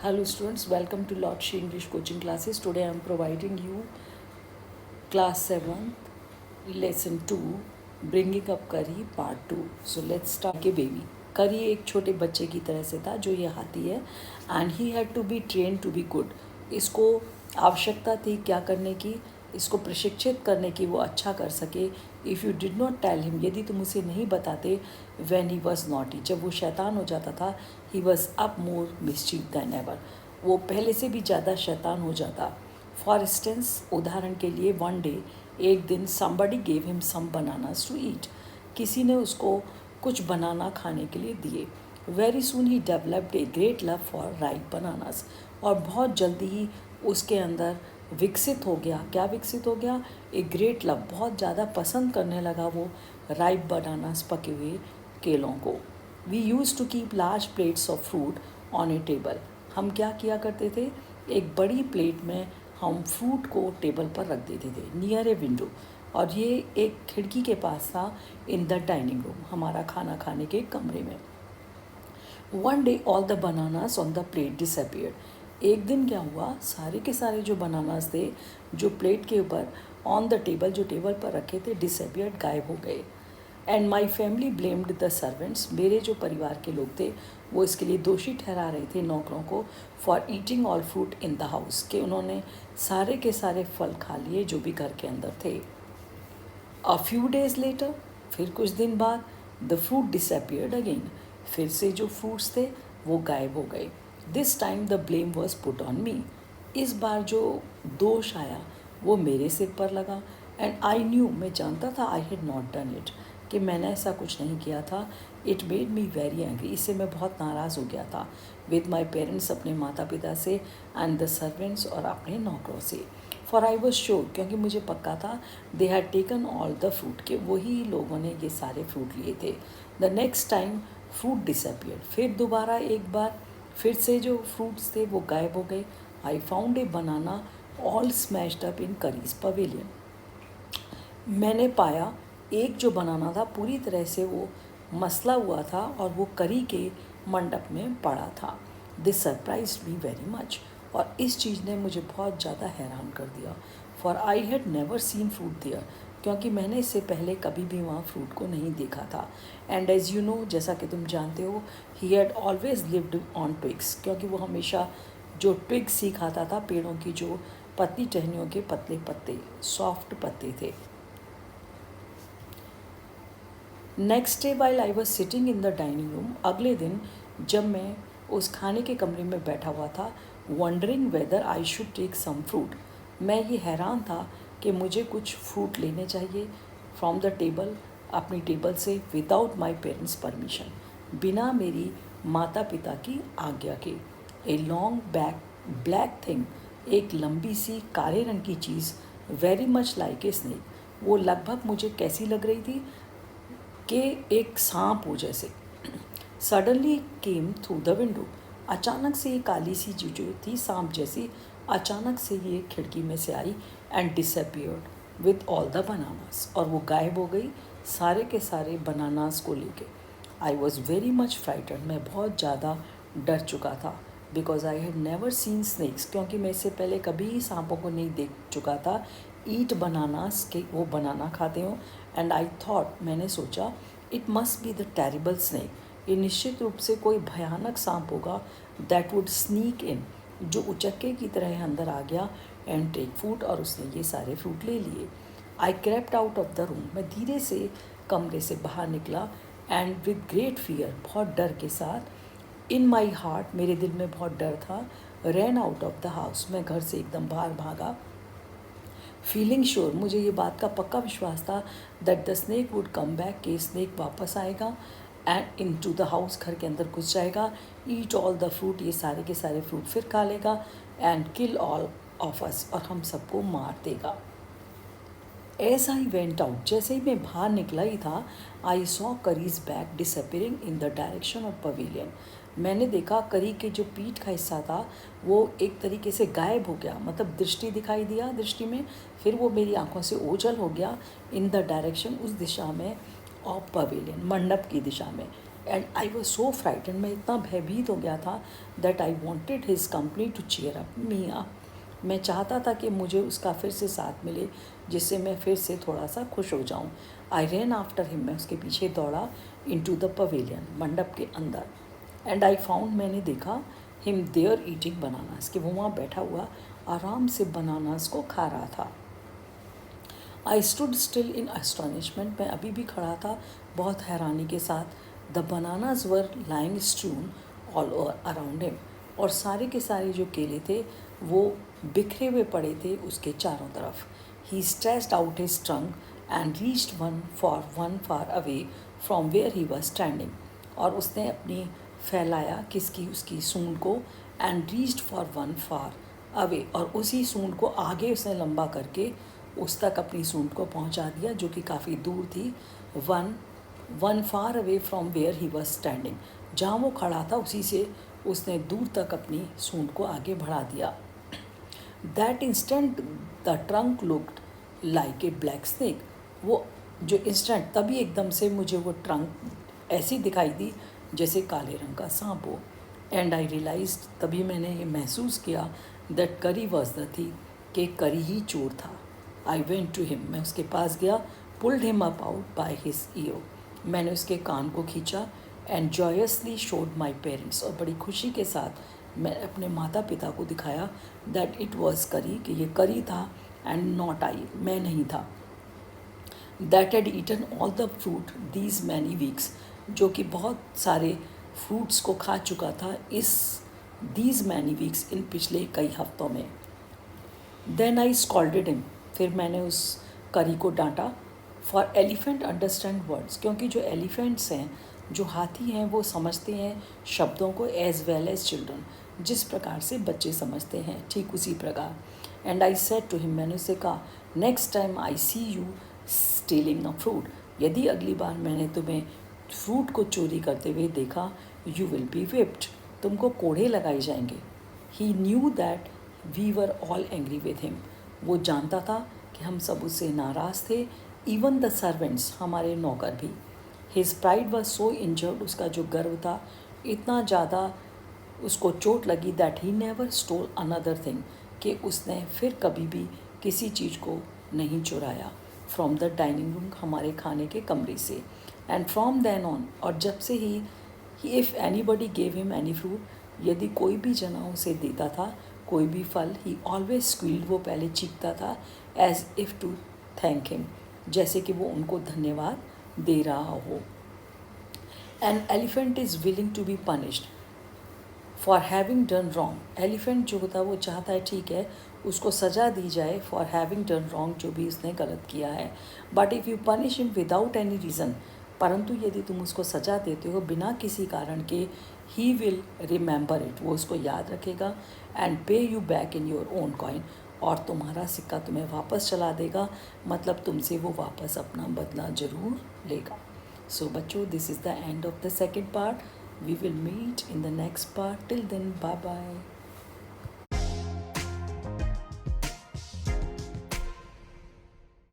Hello students, welcome to Lord Shri English coaching classes. Today I am providing you class 7 lesson 2 bringing up curry part 2. So let's start के baby. करी एक छोटे बच्चे की तरह से था जो ये हाथी है and he had to be train to be good. इसको आवश्यकता थी क्या करने की, इसको प्रशिक्षित करने की वो अच्छा कर सके. If you did not tell him, यदि तुम उसे नहीं बताते, व्हेन ही वॉज नॉटी, जब वो शैतान हो जाता था, he was up more mischief than ever, वो पहले से भी ज़्यादा शैतान हो जाता. फॉर इंस्टेंस, उदाहरण के लिए, वन डे, एक दिन, somebody gave him some bananas to eat, किसी ने उसको कुछ बनाना खाने के लिए दिए. Very soon he developed a great love for right bananas, और बहुत जल्दी ही उसके अंदर विकसित हो गया. क्या विकसित हो गया? ए ग्रेट लव, बहुत ज़्यादा पसंद करने लगा वो राइप बनानास, पके हुए केलों को. We use to keep large plates of fruit on a table, हम क्या किया करते थे, एक बड़ी प्लेट में हम फ्रूट को टेबल पर रख देते थे, नियर ए विंडो, और ये एक खिड़की के पास था, इन द डाइनिंग रूम, हमारा खाना खाने के कमरे में. One day all the bananas on the plate disappeared, एक दिन क्या हुआ, सारे के सारे जो बनानास थे जो प्लेट के ऊपर ऑन द टेबल, जो टेबल पर रखे थे, डिसअपियर्ड, गायब हो गए. And my family blamed the servants, मेरे जो परिवार के लोग थे वो इसके लिए दोषी ठहरा रहे थे नौकरों को, for eating all fruit in the house, कि उन्होंने सारे के सारे फल खा लिए जो भी घर के अंदर थे. अ फ्यू डेज लेटर, फिर कुछ दिन बाद, द फ्रूट डिसअपियर्ड अगेन, फिर से जो फ्रूट्स थे वो गायब हो गए. This time the blame was put on me, इस बार जो दोष आया वो मेरे सिर पर लगा. एंड आई न्यू, मैं जानता था, I had not done it, कि मैंने ऐसा कुछ नहीं किया था. It made me very angry, इससे मैं बहुत नाराज़ हो गया था. विद माई पेरेंट्स, अपने माता पिता से, एंड द सर्वेंट्स, और अपने नौकरों से. फॉर आई वॉज श्योर, क्योंकि मुझे पक्का था, they had taken all the fruit, के वही लोगों ने ये सारे फ्रूट लिए थे. The next time fruit disappeared, फिर दोबारा एक बार फिर से जो फ्रूट्स थे वो गायब हो गए. I found a banana all smashed up in curries pavilion, मैंने पाया एक जो बनाना था पूरी तरह से वो मसला हुआ था और वो करी के मंडप में पड़ा था. This surprise me very much, और इस चीज़ ने मुझे बहुत ज़्यादा हैरान कर दिया. For I had never seen fruit there, क्योंकि मैंने इससे पहले कभी भी वहाँ फ्रूट को नहीं देखा था. एंड एज यू नो, जैसा कि तुम जानते हो, he had always lived on twigs, क्योंकि वो हमेशा जो ट्विग्स ही खाता था, पेड़ों की जो पतली टहनियों के पतले पत्ते, सॉफ्ट पत्ते थे. Next day while I was sitting in the dining room, अगले दिन जब मैं उस खाने के कमरे में बैठा हुआ था, wondering whether I should take some fruit, मैं ये हैरान था कि मुझे कुछ फ्रूट लेने चाहिए फ्रॉम द टेबल, अपनी टेबल से, विदाउट माई पेरेंट्स परमिशन, बिना मेरी माता पिता की आज्ञा के. ए लॉन्ग ब्लैक थिंग, एक लंबी सी काले रंग की चीज़, very much like a snake, वो लगभग मुझे कैसी लग रही थी कि एक सांप हो जैसे. Suddenly came through the window, अचानक से ये काली सी जो थी सांप जैसी, अचानक से ये खिड़की में से आई. And disappeared with all the bananas, और वो गायब हो गई सारे के सारे बनानास को लेके. I was very much frightened, मैं बहुत ज़्यादा डर चुका था. Because I had never seen snakes, क्योंकि मैं इससे पहले कभी सांपों को नहीं देख चुका था ईट बनानास, के वो बनाना खाते हों. एंड आई थॉट, मैंने सोचा, it must be the terrible snake, ये निश्चित रूप से कोई भयानक सांप होगा, दैट वुड स्नीक इन, जो उचक्के की तरह अंदर आ गया, एंड टेक फ्रूट, और उसने ये सारे फ्रूट ले लिए. I crept out of the room, मैं धीरे से कमरे से बाहर निकला. एंड विद ग्रेट फियर, बहुत डर के साथ, इन माई हार्ट, मेरे दिल में बहुत डर था, ran out of the house, मैं घर से एकदम बाहर भागा. फीलिंग श्योर, मुझे ये बात का पक्का विश्वास था, that the snake would come back, कि स्नेक वापस आएगा, and into the house, घर के अंदर घुस जाएगा, ईट ऑल द फ्रूट, ये सारे के सारे फ्रूट फिर खा लेगा, and kill all of us, और हम सबको मार देगा. एज आई वेंट आउट, जैसे ही मैं बाहर निकला ही था, I saw curries back disappearing in the direction of pavilion, मैंने देखा करी के जो पीठ का हिस्सा था वो एक तरीके से गायब हो गया, मतलब दृष्टि दिखाई दिया, दृष्टि में, फिर वो मेरी आंखों से ओझल हो गया, इन द डायरेक्शन, उस दिशा में, ऑफ पवेलियन, मंडप की दिशा में. And I was so frightened, मैं इतना भयभीत हो गया था that I wanted his company to cheer up me up. मैं चाहता था कि मुझे उसका फिर से साथ मिले जिससे मैं फिर से थोड़ा सा खुश हो जाऊँ। आई रैन आफ्टर हिम, मैं उसके पीछे दौड़ा इन टू द पवेलियन, मंडप के अंदर। एंड आई फाउंड, मैंने देखा हिम देयर ईटिंग बनानास, कि वो वहाँ बैठा हुआ आराम से बनानास को खा रहा था। आई स्टूड स्टिल इन एस्टॉनिशमेंट, मैं अभी भी खड़ा था बहुत हैरानी के साथ। The bananas were lying strewn all over around him, और सारे के सारे जो केले थे वो बिखरे हुए पड़े थे उसके चारों तरफ। He stretched out his trunk and reached one far away from where he was standing, और उसने अपनी फैलाया किसकी, उसकी सूंड को, and reached for one far away, और उसी सूंड को आगे उसने लंबा करके उस तक अपनी सूंड को पहुंचा दिया जो कि काफ़ी दूर थी। One far away from where he was standing, जहाँ वो खड़ा था उसी से उसने दूर तक अपनी सूंड को आगे बढ़ा दिया। That instant the trunk looked like a black snake, वो जो इंस्टेंट, तभी एकदम से मुझे वो ट्रंक ऐसी दिखाई दी जैसे काले रंग का सांप हो। एंड आई रियलाइज, तभी मैंने ये महसूस किया दैट करी वॉज द थी, कि करी ही चोर था। आई वेंट टू हिम, मैं उसके पास गया, pulled him up out by his year, मैंने उसके कान को खींचा, and joyously showed my parents, और बड़ी खुशी के साथ मैं अपने माता पिता को दिखाया दैट इट वॉज करी, कि ये करी था, एंड नॉट आई, मैं नहीं था। That had eaten all the fruit these many weeks, जो कि बहुत सारे फ्रूट्स को खा चुका था इस दीज मैनी वीक्स, इन पिछले कई हफ्तों में। देन आई स्कॉल्डेड हिम, फिर मैंने उस करी को डांटा। फॉर एलिफेंट अंडरस्टैंड वर्ड्स, क्योंकि जो एलिफेंट्स हैं, जो हाथी हैं, वो समझते हैं शब्दों को एज वेल एज चिल्ड्रन, जिस प्रकार से बच्चे समझते हैं ठीक उसी प्रकार। And I said to him, मैंने उसे कहा, next time I see you stealing a fruit, यदि अगली बार मैंने तुम्हें फ्रूट को चोरी करते हुए देखा, यू विल बी whipped, तुमको कोड़े लगाए जाएंगे। He knew that we were all angry with him, वो जानता था कि हम सब उससे नाराज़ थे, इवन द सर्वेंट्स, हमारे नौकर भी। His pride was so injured, उसका जो गर्व था इतना ज़्यादा उसको चोट लगी, that he never stole another thing, कि उसने फिर कभी भी किसी चीज़ को नहीं चुराया फ्रॉम द डाइनिंग रूम, हमारे खाने के कमरे से। एंड फ्रॉम देन ऑन, और जब से ही if anybody gave him any fruit, यदि कोई भी जना उसे देता था कोई भी फल, ही ऑलवेज स्क्वील्ड, वो पहले चीखता था, as if to thank him, जैसे कि वो उनको धन्यवाद दे रहा हो। An elephant is willing to be punished for having done wrong, elephant जो होता है वो चाहता है ठीक है उसको सज़ा दी जाए फॉर हैविंग डन रॉन्ग, जो भी उसने गलत किया है। But if you punish him without any reason, परंतु यदि तुम उसको सज़ा देते हो बिना किसी कारण के, ही विल रिमेंबर इट, वो उसको याद रखेगा, एंड पे you back in your own coin, और तुम्हारा सिक्का तुम्हें वापस चला देगा, मतलब तुमसे वो वापस अपना बदला ज़रूर लेगा। सो बच्चों, this is the end of the second part. We will meet in the next part. Till then, bye bye.